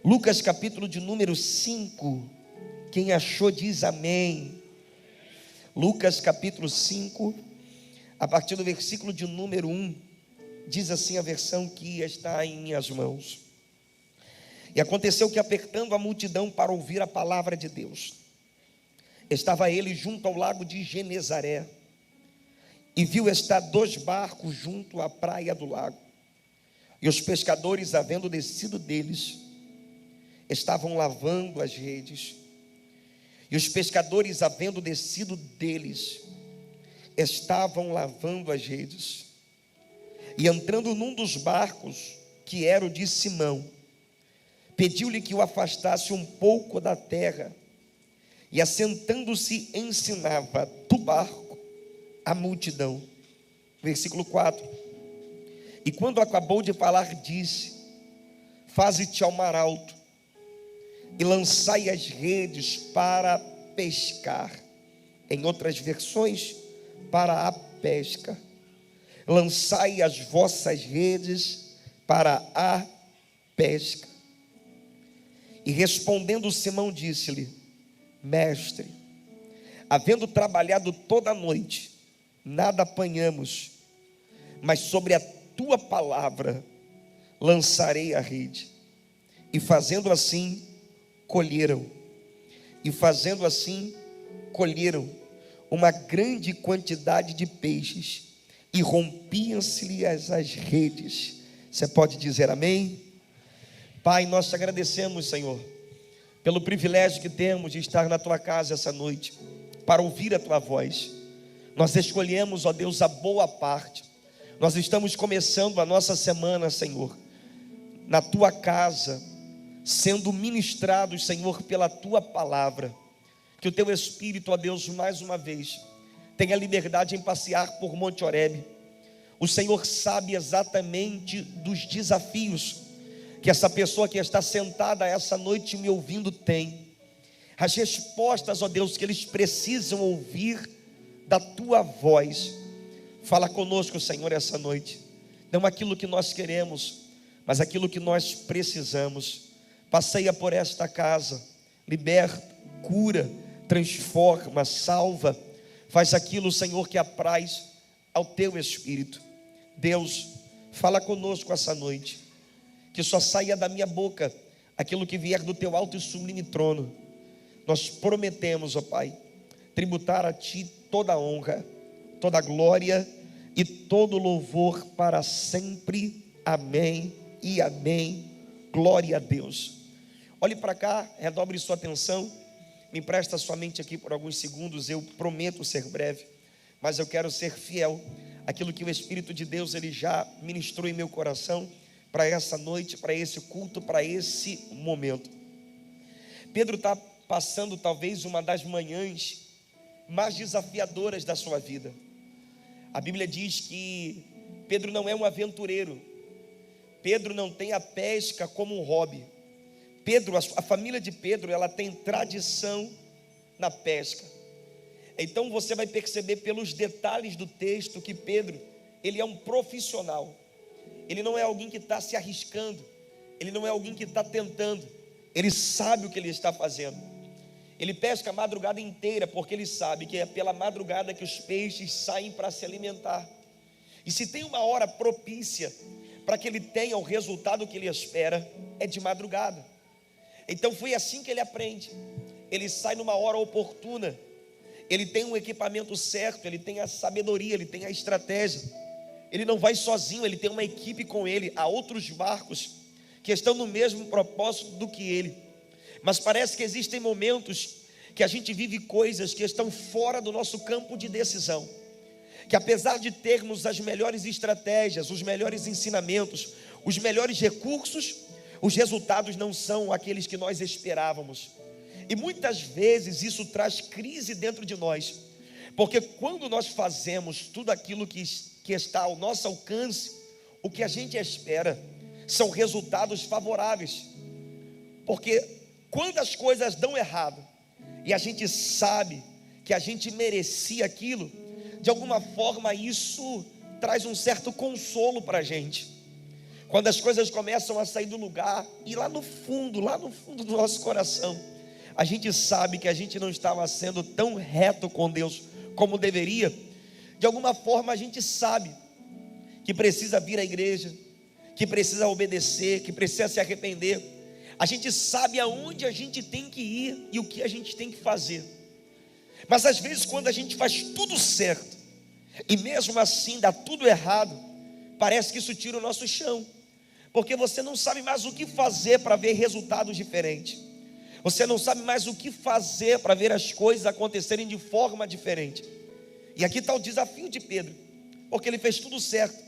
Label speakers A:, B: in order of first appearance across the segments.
A: Lucas capítulo de número 5. Quem achou diz amém. Lucas capítulo 5, a partir do versículo de número 1, diz assim a versão que está em minhas mãos. E aconteceu que, apertando a multidão para ouvir a palavra de Deus, estava ele junto ao lago de Genezaré, e viu estar 2 barcos junto à praia do lago. E os pescadores, havendo descido deles, estavam lavando as redes. E os pescadores, havendo descido deles, estavam lavando as redes. E entrando num dos barcos, que era o de Simão, pediu-lhe que o afastasse um pouco da terra. E assentando-se, ensinava do barco a multidão. Versículo 4. E quando acabou de falar, disse: faze-te ao mar alto e lançai as redes para pescar. Em outras versões, para a pesca. Lançai as vossas redes para a pesca. E respondendo Simão, disse-lhe: mestre, havendo trabalhado toda a noite, nada apanhamos, mas sobre a tua palavra lançarei a rede. E fazendo assim, colheram. E fazendo assim, colheram uma grande quantidade de peixes, e rompiam-se-lhes as redes. Você pode dizer amém? Pai, nós te agradecemos, Senhor, pelo privilégio que temos de estar na tua casa essa noite, para ouvir a tua voz. Nós escolhemos, ó Deus, a boa parte. Nós estamos começando a nossa semana, Senhor, na tua casa, sendo ministrados, Senhor, pela tua palavra. Que o teu Espírito, ó Deus, mais uma vez, tenha liberdade em passear por Monte Horebe. O Senhor sabe exatamente dos desafios que essa pessoa que está sentada essa noite me ouvindo tem. As respostas, ó Deus, que eles precisam ouvir da tua voz. Fala conosco, Senhor, essa noite. Não aquilo que nós queremos, mas aquilo que nós precisamos. Passeia por esta casa, liberta, cura, transforma, salva. Faz aquilo, Senhor, que apraz ao teu Espírito. Deus, fala conosco essa noite. Que só saia da minha boca aquilo que vier do teu alto e sublime trono. Nós prometemos, ó Pai, tributar a ti toda a honra, toda a glória e todo louvor para sempre. Amém e amém. Glória a Deus. Olhe para cá, redobre sua atenção. Me empresta sua mente aqui por alguns segundos. Eu prometo ser breve, mas eu quero ser fiel àquilo que o Espírito de Deus ele já ministrou em meu coração para essa noite, para esse culto, para esse momento. Pedro está passando talvez uma das manhãs mais desafiadoras da sua vida. A Bíblia diz que Pedro não é um aventureiro. Pedro não tem a pesca como um hobby. Pedro, a família de Pedro, ela tem tradição na pesca. Então você vai perceber pelos detalhes do texto que Pedro, ele é um profissional. Ele não é alguém que está se arriscando. Ele não é alguém que está tentando. Ele sabe o que ele está fazendo. Ele pesca a madrugada inteira, porque ele sabe que é pela madrugada que os peixes saem para se alimentar. E se tem uma hora propícia para que ele tenha o resultado que ele espera, é de madrugada. Então foi assim que ele aprende. Ele sai numa hora oportuna. Ele tem um equipamento certo, ele tem a sabedoria, ele tem a estratégia. Ele não vai sozinho, ele tem uma equipe com ele. Há outros barcos que estão no mesmo propósito do que ele. Mas parece que existem momentos que a gente vive coisas que estão fora do nosso campo de decisão. Que apesar de termos as melhores estratégias, os melhores ensinamentos, os melhores recursos, os resultados não são aqueles que nós esperávamos. E muitas vezes isso traz crise dentro de nós. Porque quando nós fazemos tudo aquilo que está ao nosso alcance, o que a gente espera são resultados favoráveis. Porque quando as coisas dão errado e a gente sabe que a gente merecia aquilo, de alguma forma isso traz um certo consolo para a gente. quando as coisas começam a sair do lugar, e lá no fundo do nosso coração, a gente sabe que a gente não estava sendo tão reto com Deus como deveria. De alguma forma a gente sabe que precisa vir à igreja, que precisa obedecer, que precisa se arrepender. A gente sabe aonde a gente tem que ir e o que a gente tem que fazer. Mas às vezes quando a gente faz tudo certo e mesmo assim dá tudo errado, parece que isso tira o nosso chão, porque você não sabe mais o que fazer para ver resultados diferentes. Você não sabe mais o que fazer para ver as coisas acontecerem de forma diferente. E aqui está o desafio de Pedro, porque ele fez tudo certo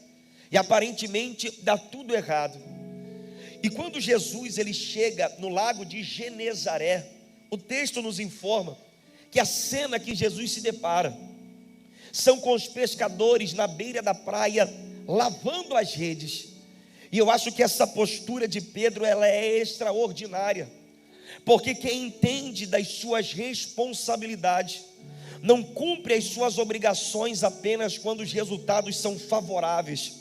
A: e aparentemente dá tudo errado. E quando Jesus ele chega no lago de Genezaré, o texto nos informa que a cena que Jesus se depara são com os pescadores na beira da praia lavando as redes. E eu acho que essa postura de Pedro ela é extraordinária, porque quem entende das suas responsabilidades não cumpre as suas obrigações apenas quando os resultados são favoráveis.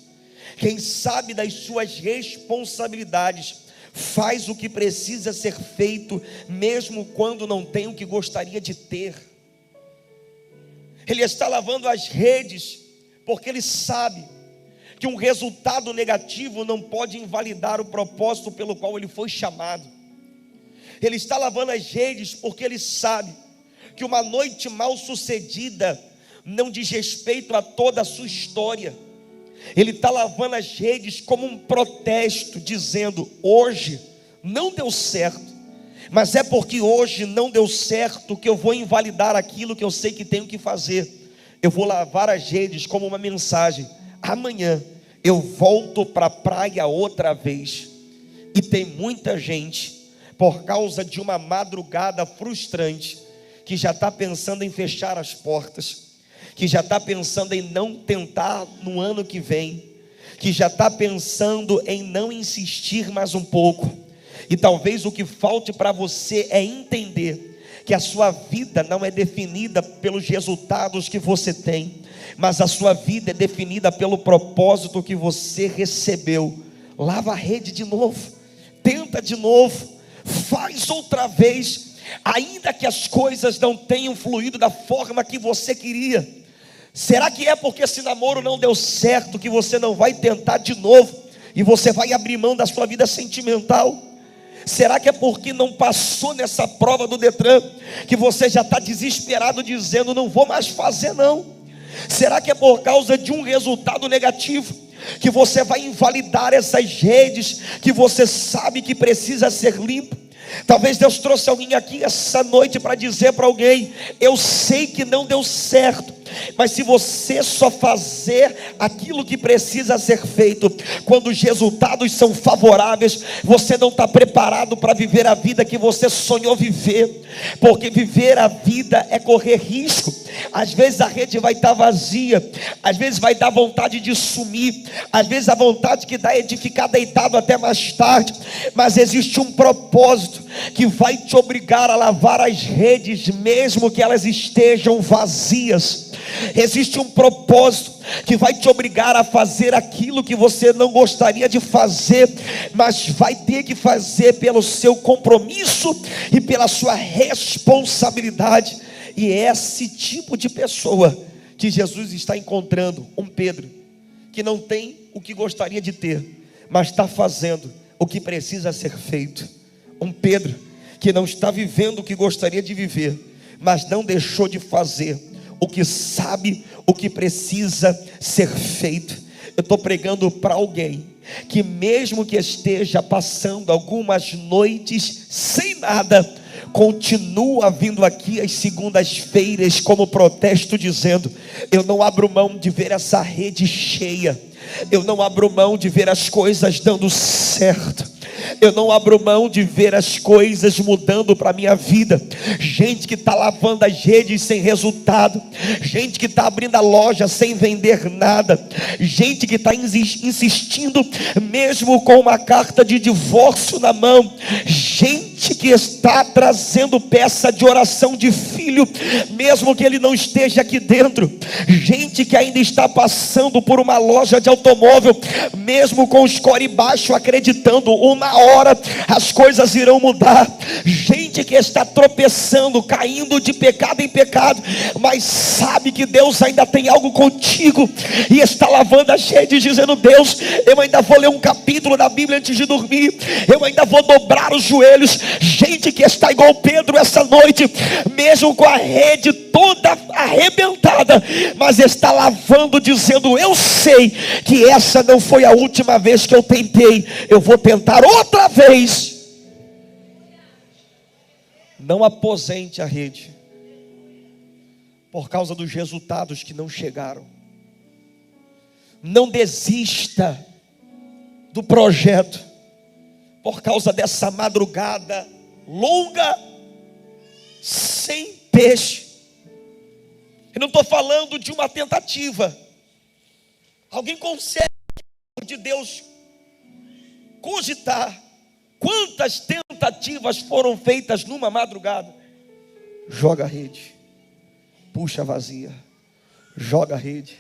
A: Quem sabe das suas responsabilidades faz o que precisa ser feito, mesmo quando não tem o que gostaria de ter. Ele está lavando as redes, porque ele sabe que um resultado negativo não pode invalidar o propósito pelo qual ele foi chamado. Ele está lavando as redes, porque ele sabe que uma noite mal sucedida não diz respeito a toda a sua história. Ele está lavando as redes como um protesto, dizendo: hoje não deu certo, mas é porque hoje não deu certo que eu vou invalidar aquilo que eu sei que tenho que fazer. Eu vou lavar as redes como uma mensagem: amanhã eu volto para a praia outra vez. E tem muita gente, por causa de uma madrugada frustrante, que já está pensando em fechar as portas, que já está pensando em não tentar no ano que vem, que já está pensando em não insistir mais um pouco. E talvez o que falte para você é entender que a sua vida não é definida pelos resultados que você tem, mas a sua vida é definida pelo propósito que você recebeu. Lava a rede de novo, tenta de novo, faz outra vez, ainda que as coisas não tenham fluído da forma que você queria. Será que é porque esse namoro não deu certo que você não vai tentar de novo e você vai abrir mão da sua vida sentimental? Será que é porque não passou nessa prova do Detran que você já está desesperado dizendo: não vou mais fazer não? Será que é por causa de um resultado negativo que você vai invalidar essas redes que você sabe que precisa ser limpo? Talvez Deus trouxe alguém aqui essa noite para dizer para alguém: eu sei que não deu certo, mas se você só fazer aquilo que precisa ser feito, quando os resultados são favoráveis, você não está preparado para viver a vida que você sonhou viver. Porque viver a vida é correr risco. Às vezes a rede vai estar vazia, às vezes vai dar vontade de sumir, às vezes a vontade que dá é de ficar deitado até mais tarde, mas existe um propósito que vai te obrigar a lavar as redes, mesmo que elas estejam vazias. Existe um propósito que vai te obrigar a fazer aquilo que você não gostaria de fazer, mas vai ter que fazer pelo seu compromisso e pela sua responsabilidade. E é esse tipo de pessoa que Jesus está encontrando, um Pedro que não tem o que gostaria de ter, mas está fazendo o que precisa ser feito. Um Pedro que não está vivendo o que gostaria de viver, mas não deixou de fazer o que sabe, o que precisa ser feito. Eu estou pregando para alguém que mesmo que esteja passando algumas noites sem nada, continua vindo aqui às segundas-feiras como protesto, dizendo: eu não abro mão de ver essa rede cheia, eu não abro mão de ver as coisas dando certo, eu não abro mão de ver as coisas mudando para a minha vida. Gente que está lavando as redes sem resultado, gente que está abrindo a loja sem vender nada, gente que está insistindo mesmo com uma carta de divórcio na mão, gente que está trazendo peça de oração de filho, mesmo que ele não esteja aqui dentro. Gente que ainda está passando por uma loja de automóvel, mesmo com o score baixo, acreditando, uma hora as coisas irão mudar. Gente que está tropeçando, caindo de pecado em pecado, mas sabe que Deus ainda tem algo contigo, e está lavando as redes, dizendo: Deus, eu ainda vou ler um capítulo da Bíblia antes de dormir, eu ainda vou dobrar os joelhos. Gente que está igual Pedro essa noite, mesmo com a rede toda arrebentada, mas está lavando, dizendo: eu sei que essa não foi a última vez que eu tentei, eu vou tentar outra vez. Não aposente a rede por causa dos resultados que não chegaram. Não desista do projeto por causa dessa madrugada longa sem peixe. Eu não estou falando de uma tentativa. Alguém consegue de Deus cogitar quantas tentativas foram feitas numa madrugada? Joga a rede, puxa vazia. Joga a rede,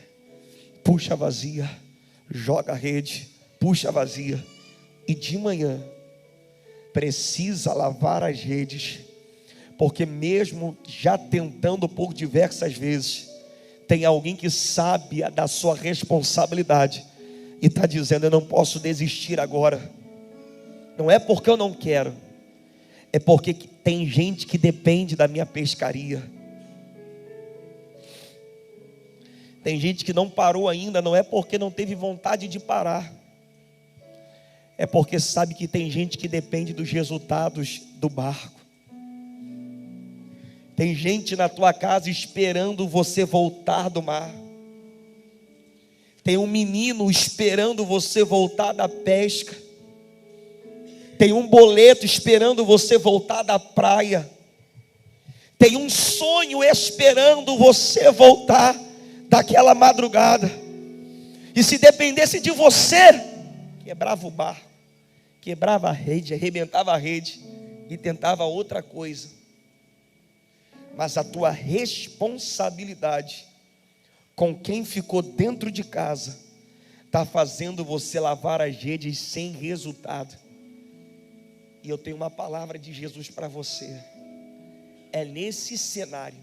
A: puxa vazia. Joga a rede, puxa vazia. E de manhã precisa lavar as redes, porque mesmo já tentando por diversas vezes, tem alguém que sabe da sua responsabilidade e está dizendo: eu não posso desistir agora. Não é porque eu não quero, é porque tem gente que depende da minha pescaria. Tem gente que não parou ainda, não é porque não teve vontade de parar, é porque sabe que tem gente que depende dos resultados do barco. Tem gente na tua casa esperando você voltar do mar. Tem um menino esperando você voltar da pesca. Tem um boleto esperando você voltar da praia. Tem um sonho esperando você voltar daquela madrugada. E se dependesse de você, quebrava o barco, quebrava a rede, arrebentava a rede e tentava outra coisa. Mas a tua responsabilidade com quem ficou dentro de casa está fazendo você lavar as redes sem resultado. E eu tenho uma palavra de Jesus para você. É nesse cenário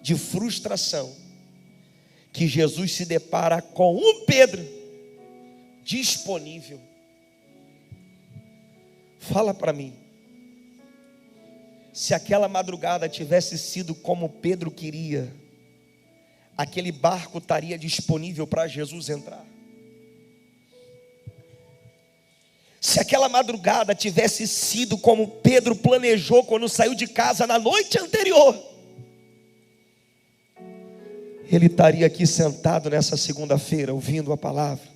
A: de frustração que Jesus se depara com um Pedro disponível. Fala para mim, se aquela madrugada tivesse sido como Pedro queria, aquele barco estaria disponível para Jesus entrar? Se aquela madrugada tivesse sido como Pedro planejou quando saiu de casa na noite anterior, ele estaria aqui sentado nessa segunda-feira ouvindo a palavra.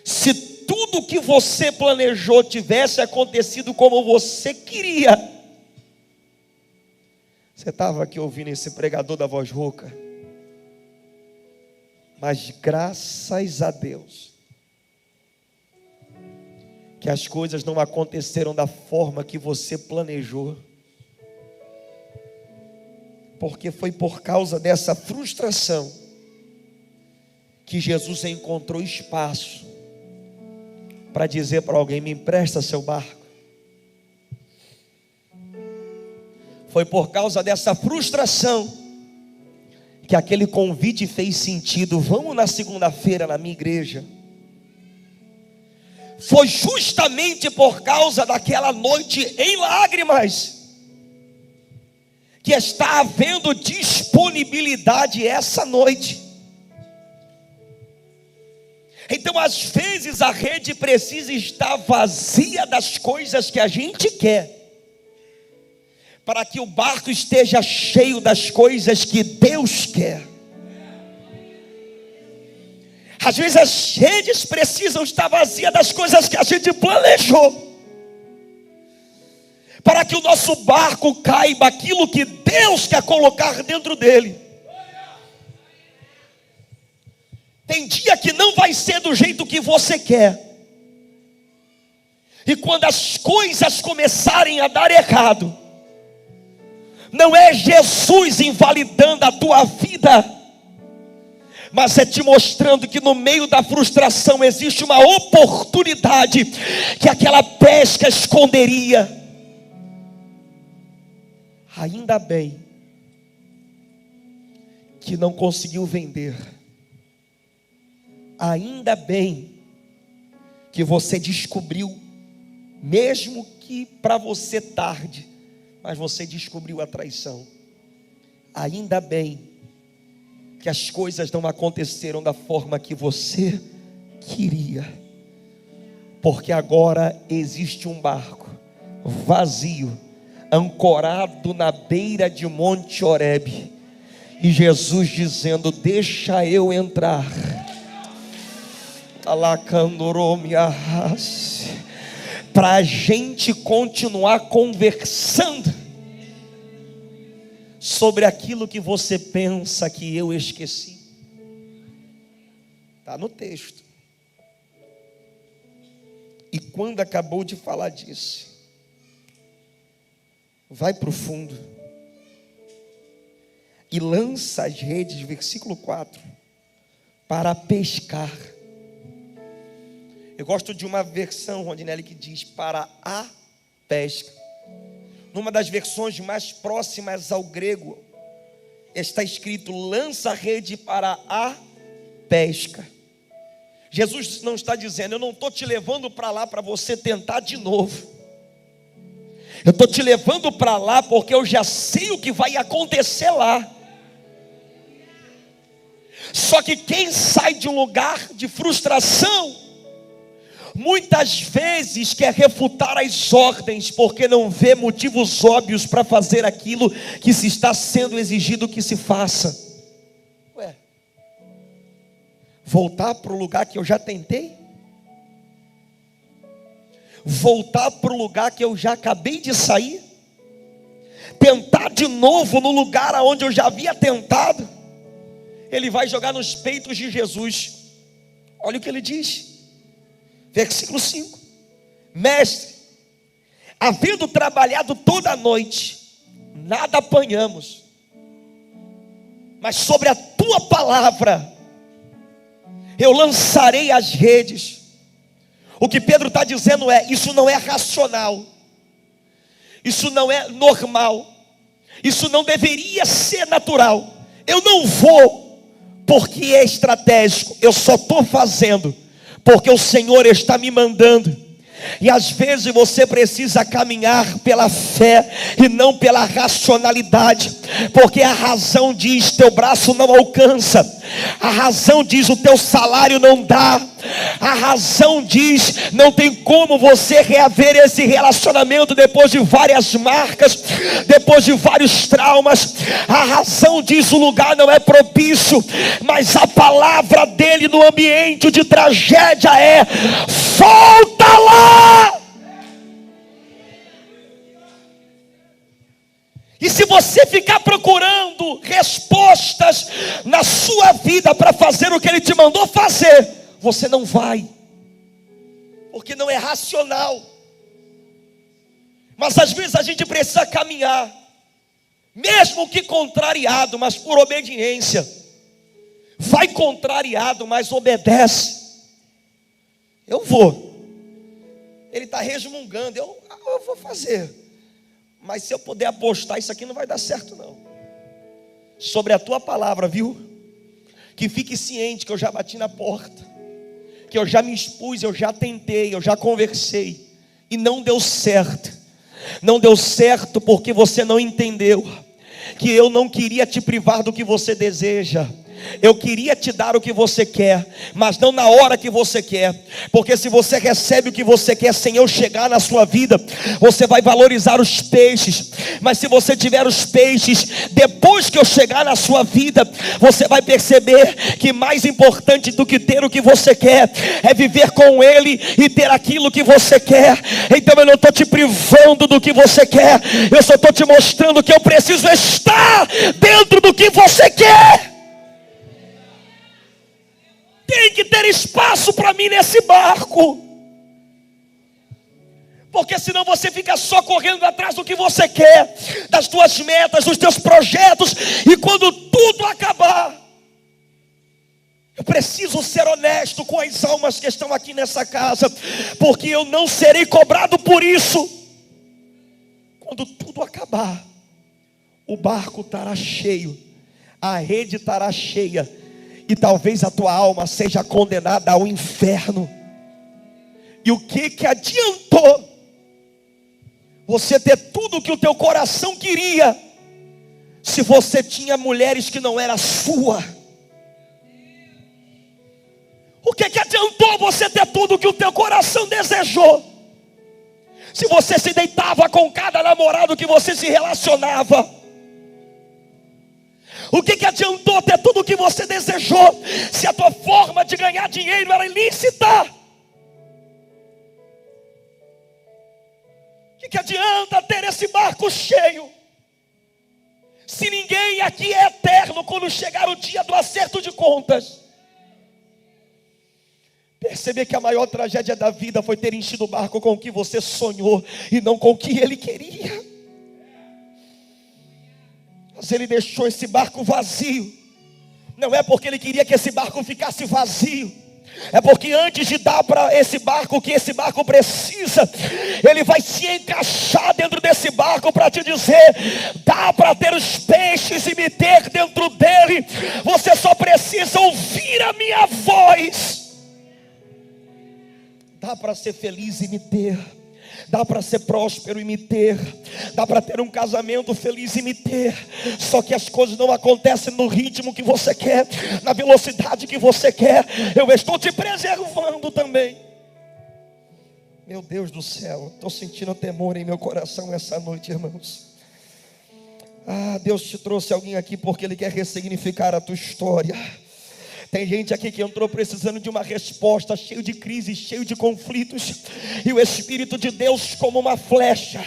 A: Se tudo que você planejou tivesse acontecido como você queria, você estava aqui ouvindo esse pregador da voz rouca. Mas graças a Deus que as coisas não aconteceram da forma que você planejou, porque foi por causa dessa frustração que Jesus encontrou espaço para dizer para alguém: me empresta seu barco. Foi por causa dessa frustração que aquele convite fez sentido. Vamos na segunda-feira na minha igreja. Foi justamente por causa daquela noite em lágrimas que está havendo disponibilidade essa noite. Então, às vezes a rede precisa estar vazia das coisas que a gente quer, para que o barco esteja cheio das coisas que Deus quer. Às vezes as redes precisam estar vazias das coisas que a gente planejou, para que o nosso barco caiba aquilo que Deus quer colocar dentro dele. Tem dia que não vai ser do jeito que você quer, E quando as coisas começarem a dar errado, não é Jesus invalidando a tua vida, mas é te mostrando que no meio da frustração existe uma oportunidade que aquela pesca esconderia. Ainda bem que não conseguiu vender. Ainda bem que você descobriu, mesmo que para você tarde, mas você descobriu a traição. Ainda bem que as coisas não aconteceram da forma que você queria, porque agora existe um barco vazio, ancorado na beira de Monte Horebe, e Jesus dizendo: deixa eu entrar. Para a gente continuar conversando sobre aquilo que você pensa que eu esqueci. Está no texto. E quando acabou de falar disso, vai para o fundo e lança as redes, versículo 4, para pescar. Eu gosto de uma versão, Rondinelli, que diz para a pesca. Numa das versões mais próximas ao grego, está escrito: lança a rede para a pesca. Jesus não está dizendo: eu não estou te levando para lá para você tentar de novo. Eu estou te levando para lá porque eu já sei o que vai acontecer lá. Só que quem sai de um lugar de frustração, muitas vezes quer refutar as ordens, porque não vê motivos óbvios para fazer aquilo que se está sendo exigido que se faça. Ué, voltar para o lugar que eu já tentei? Voltar para o lugar que eu já acabei de sair? Tentar de novo no lugar onde eu já havia tentado? Ele vai jogar nos peitos de Jesus. Olha o que ele diz. Versículo 5: mestre, havendo trabalhado toda a noite, nada apanhamos, mas sobre a tua palavra eu lançarei as redes. O que Pedro está dizendo é: isso não é racional, isso não é normal, isso não deveria ser natural. Eu não vou porque é estratégico, eu só estou fazendo porque o Senhor está me mandando. E às vezes você precisa caminhar pela fé e não pela racionalidade, porque a razão diz: teu braço não alcança. A razão diz: o teu salário não dá. A razão diz: não tem como você reaver esse relacionamento depois de várias marcas, depois de vários traumas. A razão diz: o lugar não é propício. Mas a palavra dele no ambiente de tragédia é: volta lá. E se você ficar procurando respostas na sua vida para fazer o que ele te mandou fazer, você não vai, porque não é racional. Mas às vezes a gente precisa caminhar, mesmo que contrariado, mas por obediência. Vai contrariado, mas obedece. Eu vou. Ele está resmungando, eu vou fazer. Mas se eu puder apostar, isso aqui não vai dar certo não. Sobre a tua palavra, viu? Que fique ciente que eu já bati na porta, que eu já me expus, eu já tentei, eu já conversei, e não deu certo. Não deu certo porque você não entendeu que eu não queria te privar do que você deseja. Eu queria te dar o que você quer, mas não na hora que você quer. Porque se você recebe o que você quer sem eu chegar na sua vida, você vai valorizar os peixes. Mas se você tiver os peixes depois que eu chegar na sua vida, você vai perceber que mais importante do que ter o que você quer é viver com ele e ter aquilo que você quer. Então eu não estou te privando do que você quer, eu só estou te mostrando que eu preciso estar dentro do que você quer. Tem que ter espaço para mim nesse barco. Porque senão você fica só correndo atrás do que você quer, das tuas metas, dos teus projetos, e quando tudo acabar, eu preciso ser honesto com as almas que estão aqui nessa casa, porque eu não serei cobrado por isso. Quando tudo acabar, o barco estará cheio, a rede estará cheia, e talvez a tua alma seja condenada ao inferno. E o que adiantou você ter tudo o que o teu coração queria, se você tinha mulheres que não eram sua? O que adiantou você ter tudo o que o teu coração desejou, se você se deitava com cada namorado que você se relacionava? O que adiantou ter tudo o que você desejou, se a tua forma de ganhar dinheiro era ilícita? O que adianta ter esse barco cheio, se ninguém aqui é eterno quando chegar o dia do acerto de contas? Perceber que a maior tragédia da vida foi ter enchido o barco com o que você sonhou e não com o que ele queria. Mas ele deixou esse barco vazio, não é porque ele queria que esse barco ficasse vazio, é porque antes de dar para esse barco o que esse barco precisa, ele vai se encaixar dentro desse barco para te dizer: dá para ter os peixes e me ter dentro dele, você só precisa ouvir a minha voz. Dá para ser feliz e me ter, dá para ser próspero e me ter, dá para ter um casamento feliz e me ter. Só que as coisas não acontecem no ritmo que você quer, na velocidade que você quer. Eu estou te preservando também. Meu Deus do céu, estou sentindo temor em meu coração essa noite, irmãos. Deus te trouxe alguém aqui porque Ele quer ressignificar a tua história. Tem gente aqui que entrou precisando de uma resposta, cheio de crises, cheio de conflitos, e o Espírito de Deus, como uma flecha,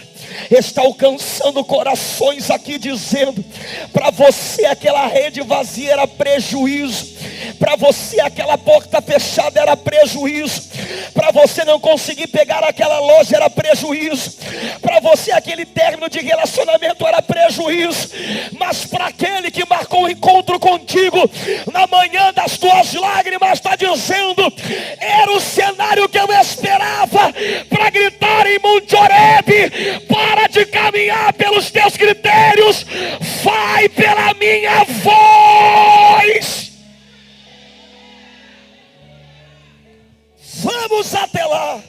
A: está alcançando corações aqui, dizendo: para você aquela rede vazia era prejuízo, para você aquela porta fechada era prejuízo, para você não conseguir pegar aquela loja era prejuízo, para você aquele término de relacionamento era prejuízo, mas para aquele que marcou um encontro contigo na manhã das tuas lágrimas, está dizendo: era o cenário que eu esperava para gritar em Monte Horebe: para de caminhar pelos teus critérios, vai pela minha voz. Vamos até lá.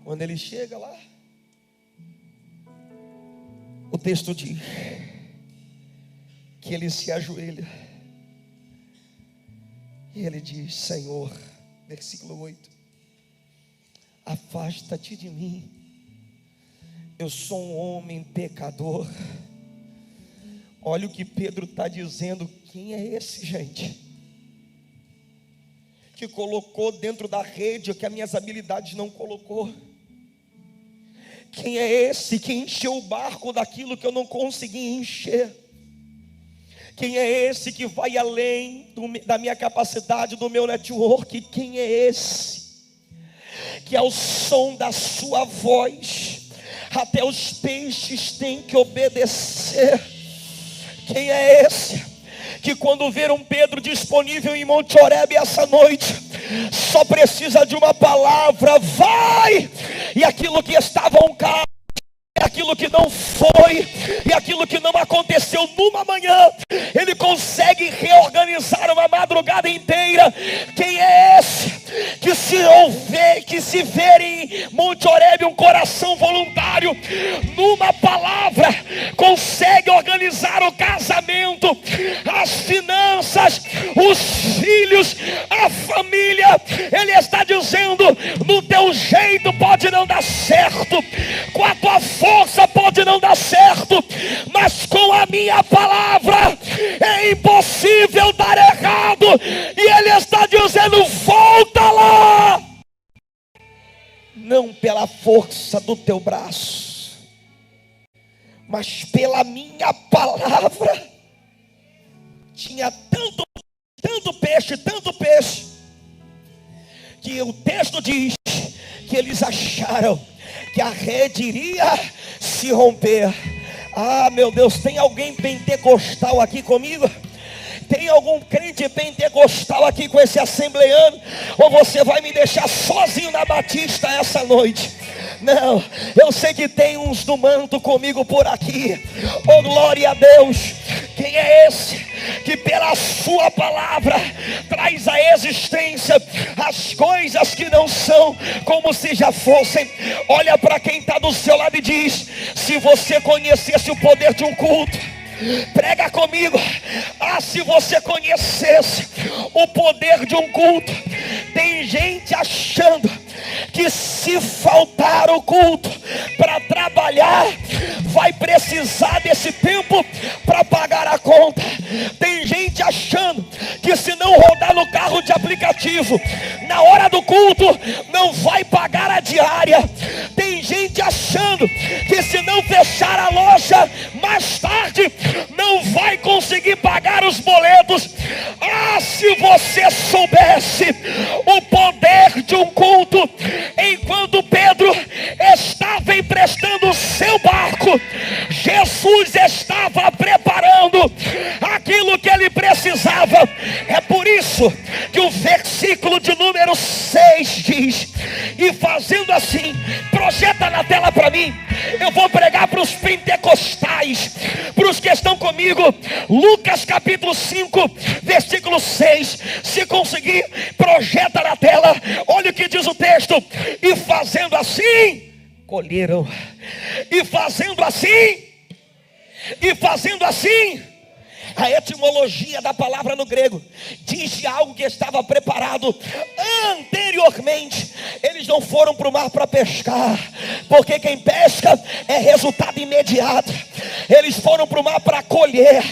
A: Quando ele chega lá, o texto diz que ele se ajoelha e ele diz: Senhor, versículo 8, afasta-te de mim, eu sou um homem pecador. Olha o que Pedro está dizendo. Quem é esse, gente, que colocou dentro da rede o que as minhas habilidades não colocou? Quem é esse que encheu o barco daquilo que eu não consegui encher? Quem é esse que vai além da minha capacidade, do meu network? Quem é esse que ao som da sua voz até os peixes têm que obedecer? Quem é esse que quando ver um Pedro disponível em Monte Horebe essa noite, só precisa de uma palavra: vai, e aquilo que estava um caos, aquilo que não foi, e aquilo que não aconteceu numa manhã, ele consegue reorganizar uma madrugada inteira. Quem é esse que se ver em Monte Horebe um coração voluntário, numa palavra, consegue organizar o casamento, as finanças, os filhos, a família? Ele está dizendo: no teu jeito pode não dar certo, com a tua força pode não dar certo, mas com a minha palavra é impossível dar errado. E ele está dizendo: volta lá, não pela força do teu braço, mas pela minha palavra. tanto peixe, que o texto diz que eles acharam que a rede iria se romper. Ah, meu Deus, tem alguém pentecostal aqui comigo? Tem algum crente pentecostal aqui com esse assembleano? Ou você vai me deixar sozinho na Batista essa noite? Não, eu sei que tem uns do manto comigo por aqui. Oh, glória a Deus. Quem é esse que pela sua palavra traz à existência as coisas que não são como se já fossem? Olha para quem está do seu lado e diz: se você conhecesse o poder de um culto, prega comigo. Ah, se você conhecesse o poder de um culto. Tem gente achando que se faltar o culto para trabalhar, vai precisar desse tempo para pagar a conta. Tem gente achando que se não rodar no carro de aplicativo na hora do culto, não vai pagar a diária. Tem gente achando que se não fechar a loja mais tarde, não vai conseguir pagar os boletos. Ah, se você soubesse o poder de um culto. Enquanto Pedro estava emprestando o seu barco, Jesus estava preparando aquilo que ele precisava. É por isso que o versículo de número 6 diz: e fazendo assim, projeta na tela para mim, eu vou pregar para os pentecostais, para os que estão comigo. Lucas capítulo 5, versículo 6. Se conseguir, projeta na tela. Olha o que diz o texto: e fazendo assim, colheram. E fazendo assim, a etimologia da palavra no grego diz de algo que estava preparado anteriormente. Eles não foram para o mar para pescar, porque quem pesca é resultado imediato. Eles foram para o mar para colher,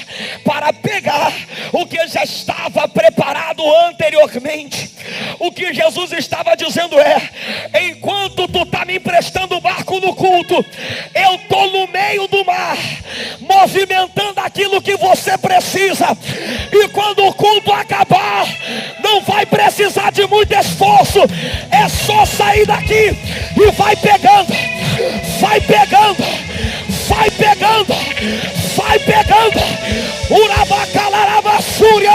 A: para pegar o que já estava preparado anteriormente. O que Jesus estava dizendo é: enquanto tu está me emprestando o barco no culto, eu estou no meio do mar, movimentando aquilo que você precisa. E quando o culto acabar, não vai precisar de muito esforço. É só sair daqui e vai pegando, vai pegando, vai pegando, vai pegando. Urabacalarabasúria.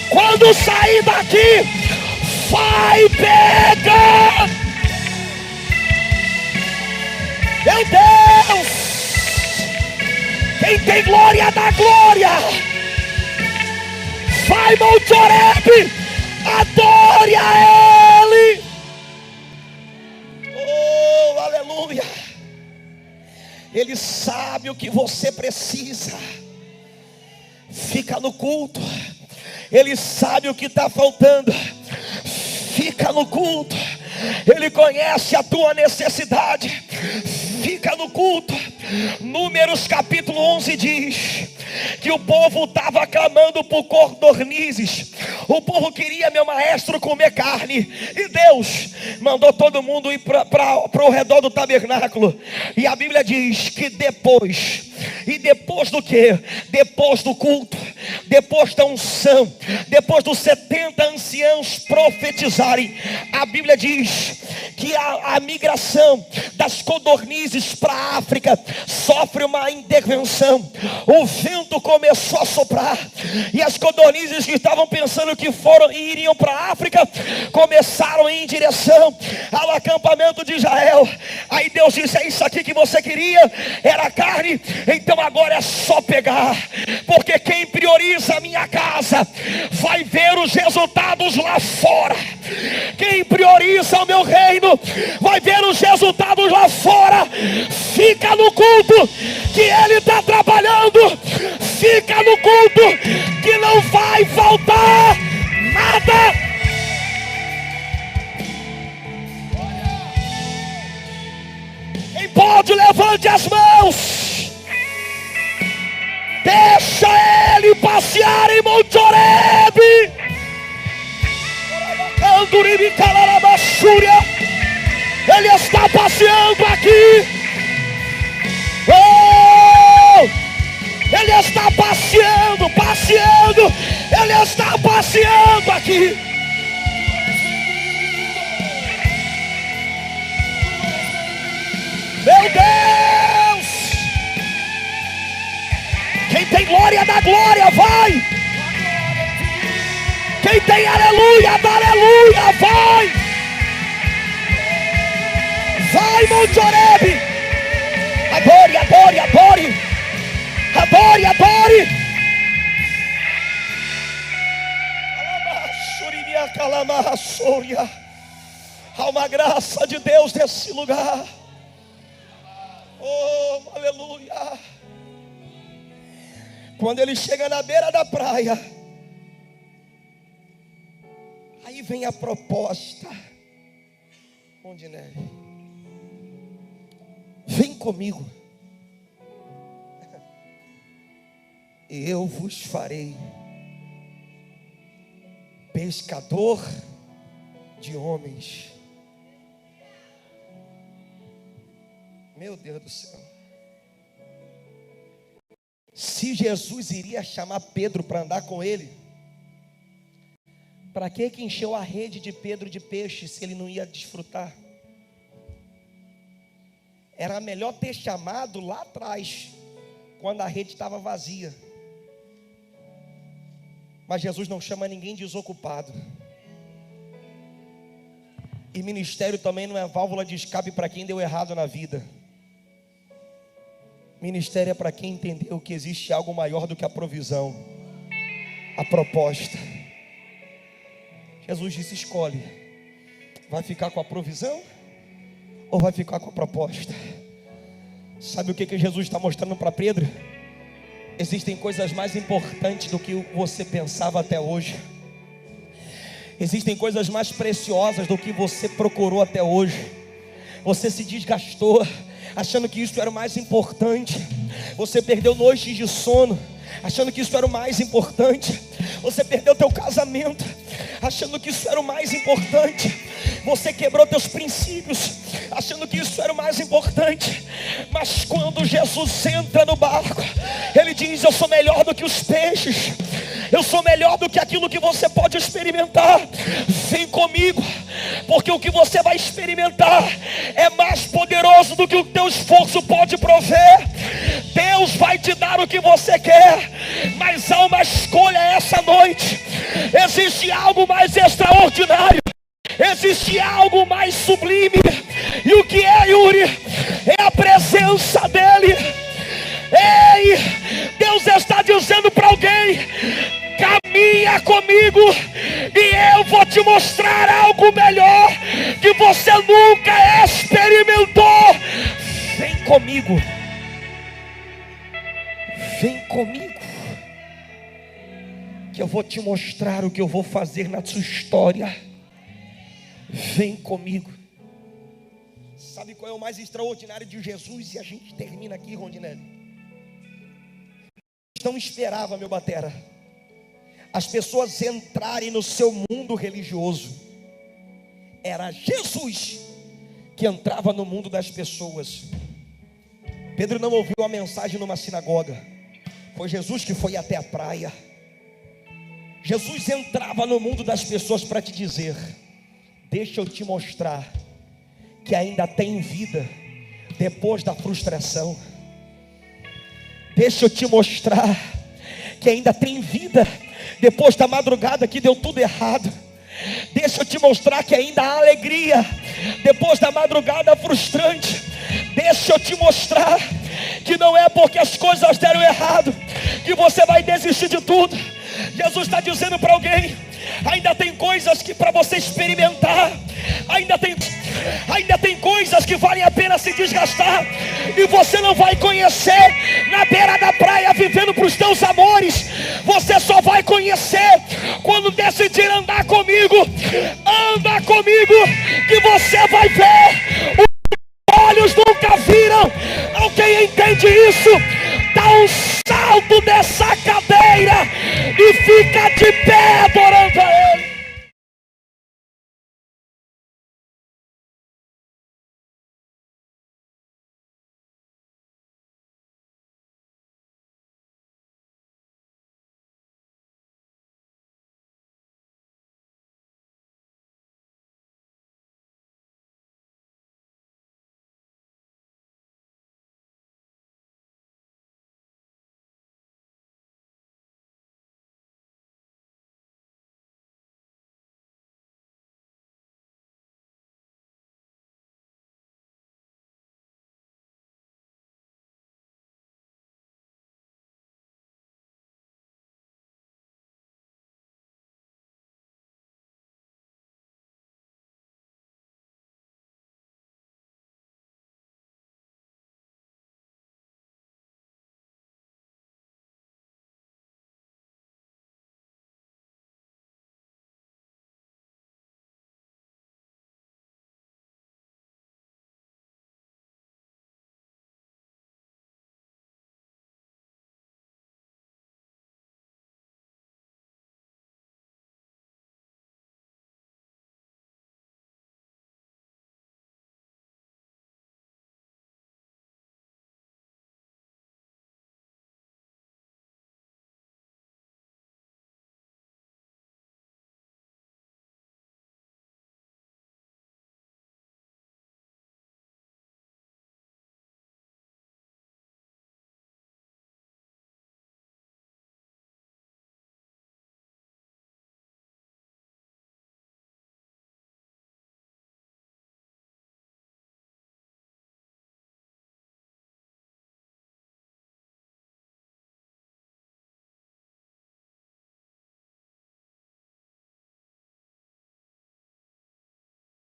A: Quando sair daqui, vai pegando. Meu Deus, quem tem glória dá glória. Vai, Monte Horebe, adore a Ele. Oh, aleluia. Ele sabe o que você precisa. Fica no culto. Ele sabe o que está faltando. Fica no culto. Ele conhece a tua necessidade. Fica no culto. Números capítulo 11 diz que o povo estava clamando por codornizes. O povo queria, meu maestro, comer carne. E Deus mandou todo mundo ir para o redor do tabernáculo. E a Bíblia diz que depois do que? Depois do culto, depois da unção, depois dos 70 anciãos profetizarem, a Bíblia diz que a migração das codornizes para a África sofre uma intervenção. O vento começou a soprar, e as codornizes que estavam pensando que iriam para a África, começaram a ir em direção ao acampamento de Israel. Aí Deus disse: é isso aqui que você queria? Era carne? Então agora é só pegar, porque quem prioriza a minha casa vai ver os resultados lá fora. Quem prioriza o meu reino vai ver os resultados lá fora. Fica no culto que Ele está trabalhando. Fica no culto que não vai faltar nada. Quem pode, levante as mãos. Deixa Ele passear em Monte Horebe. Ele está passeando aqui. Oh! Ele está passeando, passeando. Ele está passeando aqui. Meu Deus! Quem tem glória, dá glória, vai! Quem tem aleluia, dá aleluia, vai! Vai, Monte Horebe! Adore, adore, adore! Adore, adore! Há uma graça de Deus nesse lugar. Oh, aleluia! Quando ele chega na beira da praia, aí vem a proposta. Rondinelli, vem comigo, eu vos farei pescador de homens. Meu Deus do céu. Se Jesus iria chamar Pedro para andar com ele, para que encheu a rede de Pedro de peixe se ele não ia desfrutar? Era melhor ter chamado lá atrás, quando a rede estava vazia. Mas Jesus não chama ninguém desocupado. E ministério também não é válvula de escape para quem deu errado na vida. Ministério é para quem entendeu que existe algo maior do que a provisão, a proposta. Jesus disse: escolhe, vai ficar com a provisão ou vai ficar com a proposta? Sabe o que Jesus está mostrando para Pedro? Existem coisas mais importantes do que você pensava até hoje. Existem coisas mais preciosas do que você procurou até hoje. Você se desgastou achando que isso era o mais importante. Você perdeu noites de sono achando que isso era o mais importante. Você perdeu teu casamento achando que isso era o mais importante. Você quebrou teus princípios achando que isso era o mais importante. Mas quando Jesus entra no barco, Ele diz: eu sou melhor do que os peixes. Eu sou melhor do que aquilo que você pode experimentar. Vem comigo, porque o que você vai experimentar é mais poderoso do que o teu esforço pode prover. Deus vai te dar o que você quer, mas há uma escolha essa noite. Existe algo mais extraordinário, existe algo mais sublime. E o que é, Yuri? É a presença dEle. Ei, Deus está dizendo para alguém: caminha comigo e eu vou te mostrar algo melhor que você nunca experimentou. Vem comigo, vem comigo, que eu vou te mostrar o que eu vou fazer na sua história. Vem comigo. Sabe qual é o mais extraordinário de Jesus? E a gente termina aqui, Rondinelli. Não esperava, meu batera, as pessoas entrarem no seu mundo religioso. Era Jesus que entrava no mundo das pessoas. Pedro não ouviu a mensagem numa sinagoga, foi Jesus que foi até a praia. Jesus entrava no mundo das pessoas para te dizer: deixa eu te mostrar que ainda tem vida depois da frustração. Deixa eu te mostrar que ainda tem vida depois da madrugada que deu tudo errado. Deixa eu te mostrar que ainda há alegria depois da madrugada frustrante. Deixa eu te mostrar que não é porque as coisas deram errado que você vai desistir de tudo. Jesus está dizendo para alguém: ainda tem coisas que para você experimentar, ainda tem coisas que valem a pena se desgastar, e você não vai conhecer na beira da praia vivendo para os teus amores. Você só vai conhecer quando decidir andar comigo. Anda comigo que você vai ver o que olhos nunca viram. Alguém entende isso? Dá um salto dessa cadeira e fica de